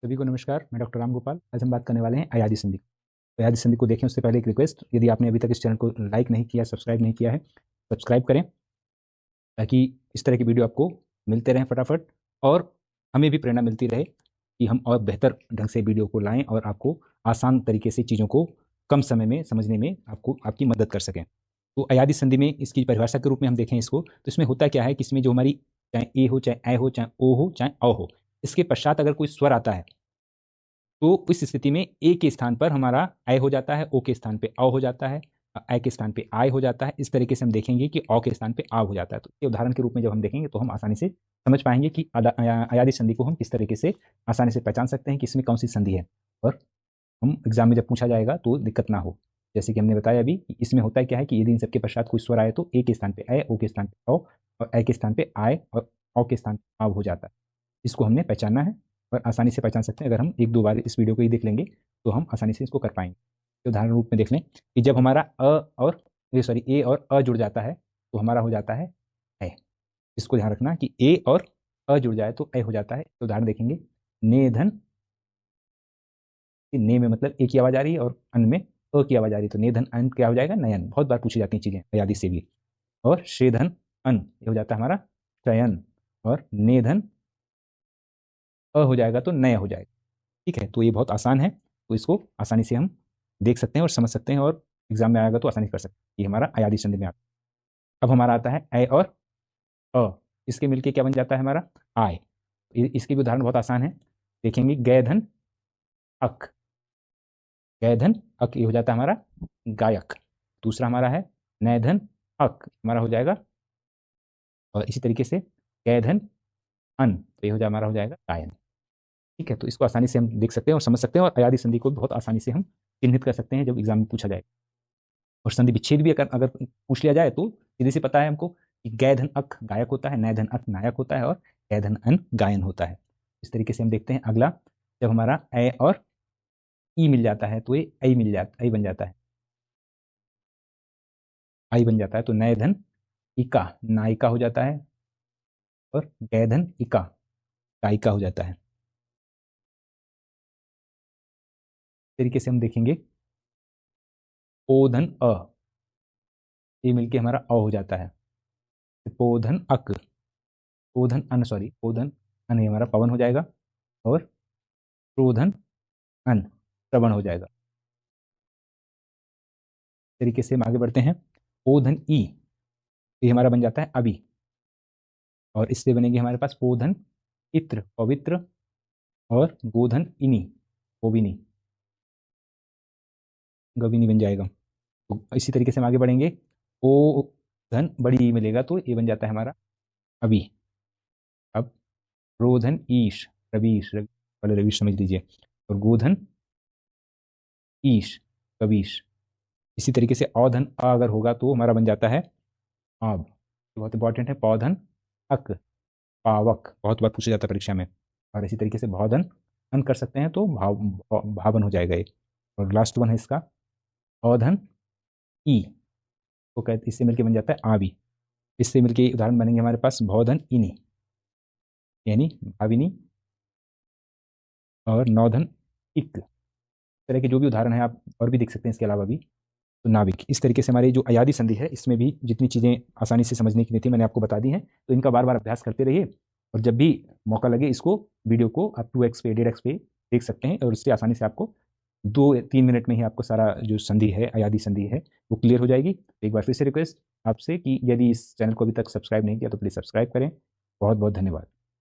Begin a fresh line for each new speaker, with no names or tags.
सभी को नमस्कार। मैं डॉक्टर राम गोपाल। आज हम बात करने वाले हैं अयादी संधि। तो अयादी संधि को देखें उससे पहले एक रिक्वेस्ट, यदि आपने अभी तक इस चैनल को लाइक नहीं किया, सब्सक्राइब नहीं किया है, सब्सक्राइब करें ताकि इस तरह की वीडियो आपको मिलते रहें फटाफट, और हमें भी प्रेरणा मिलती रहे कि हम और बेहतर ढंग से वीडियो को लाएं और आपको आसान तरीके से चीज़ों को कम समय में समझने में आपको आपकी मदद कर सकें। तो अयादी संधि में इसकी परिभाषा के रूप में हम देखें इसको, तो इसमें होता क्या है कि इसमें जो हमारी चाहे ए हो, चाहे ए हो, चाहे ओ हो, चाहे औ हो, इसके पश्चात अगर कोई स्वर आता है तो इस स्थिति में ए के स्थान पर हमारा आई हो जाता है, ओ के स्थान पे औ हो जाता है, आई के स्थान पे आई हो जाता है। इस तरीके से हम देखेंगे कि औ के स्थान पे आ हो जाता है। तो ये उदाहरण के रूप में जब हम देखेंगे तो हम आसानी से समझ पाएंगे कि अयादी संधि को हम किस तरीके से आसानी से पहचान सकते हैं कि इसमें कौन सी संधि है, और हम एग्जाम में जब पूछा जाएगा तो दिक्कत ना हो। जैसे कि हमने बताया अभी, इसमें होता है क्या है कि यदि इन सबके पश्चात कोई स्वर आए तो ए के स्थान पे ए, ओ के स्थान पे औ, और ए के स्थान पे आए, और औ के स्थान पे आव हो जाता है। इसको हमने पहचानना है और आसानी से पहचान सकते हैं। अगर हम एक दो बार इस वीडियो को ही देख लेंगे तो हम आसानी से इसको कर पाएंगे। तो उदाहरण रूप में देख लें कि जब हमारा और ए और अ जुड़ जाता है तो हमारा हो जाता है ए। इसको ध्यान रखना कि ए और अ जुड़ जाए तो ए हो जाता है। तो उदाहरण देखेंगे, ने धन, ने में मतलब ए की आवाज आ रही है और अन में अ की आवाज आ रही है, तो ने धन अन क्या हो जाएगा, नयन। बहुत बार पूछी जाती हैं चीजें अयादी से भी। और शे धन अन, ये हो जाता है हमारा चयन, और ने धन अ हो जाएगा तो नय हो जाएगा। ठीक है, तो ये बहुत आसान है, तो इसको आसानी से हम देख सकते हैं और समझ सकते हैं, और एग्जाम में आएगा तो आसानी से कर सकते हैं। ये हमारा अयादी संधि में आता है। अब हमारा आता है ए और अ, इसके मिलके क्या बन जाता है हमारा आय। इसके भी उदाहरण बहुत आसान है। देखेंगे, गय धन अक, गय धन अक, ये हो जाता है हमारा गायक। दूसरा हमारा है नय धन अक, हमारा हो जाएगा, और इसी तरीके से गय धन अन, तो ये हमारा हो जाएगा गायन। ठीक है, तो इसको आसानी से हम देख सकते हैं और समझ सकते हैं, और अयादी संधि को बहुत आसानी से हम चिन्हित कर सकते हैं जब एग्जाम में पूछा जाए। और संधि विच्छेद भी अगर पूछ लिया जाए तो सीधे से पता है हमको कि गय धन अक गायक होता है, नय धन अक नायक होता है, और गय धन अन गायन होता है। इस तरीके से हम देखते हैं अगला, जब हमारा ए और ई मिल जाता है तो ये आई मिल जाता, आई बन जाता है, आई बन जाता है। तो नय धन इका नायिका हो जाता है, और गय धन इका गायिका हो जाता है। इस तरीके से हम देखेंगे, ओ धन अ, ये मिलके हमारा अ हो जाता है। पोधन अक, पोधन अन, सॉरी पोधन अन, ये हमारा पवन हो जाएगा, और प्रोधन अन श्रवण हो जाएगा। इस तरीके से हम आगे बढ़ते हैं। ओधन ई, ये हमारा बन जाता है अभी, और इससे बनेंगे हमारे पास पोधन इत्र पवित्र, और गोधन इनी गोविनी, गविनी बन जाएगा। तो इसी तरीके से हम आगे बढ़ेंगे। ओ धन बड़ी ई मिलेगा तो ये बन जाता है हमारा अभी। अब रोधन ईश, रवीश, वाले रवीश समझ लीजिए, और गोधन ईश कवीश। इसी तरीके से औधन अ अगर होगा तो हमारा बन जाता है आब। तो बहुत इंपॉर्टेंट है। पौधन अक पावक, बहुत बार पूछा जाता है परीक्षा में। और इसी तरीके से भौधन अन कर सकते हैं तो भावन हो जाएगा ये। और लास्ट वन है इसका औधन ई, तो कहते इससे मिलके बन जाता है आबी। इससे मिलके उदाहरण बनेंगे हमारे पास भौधन इनी, यानी भाविनी, और नौधन इक। इस तरह के जो भी उदाहरण है आप और भी देख सकते हैं इसके अलावा भी। तो नाविक, इस तरीके से हमारी जो अयादी संधि है इसमें भी जितनी चीज़ें आसानी से समझने की नहीं थी मैंने आपको बता दी हैं। तो इनका बार बार अभ्यास करते रहिए, और जब भी मौका लगे इसको वीडियो को आप 2x पे 1.5x पे देख सकते हैं, और इससे आसानी से आपको 2-3 मिनट में ही आपको सारा जो संधि है, अयादी संधि है, वो क्लियर हो जाएगी। तो एक बार फिर से रिक्वेस्ट आपसे कि यदि इस चैनल को अभी तक सब्सक्राइब नहीं किया तो प्लीज़ सब्सक्राइब करें। बहुत बहुत धन्यवाद।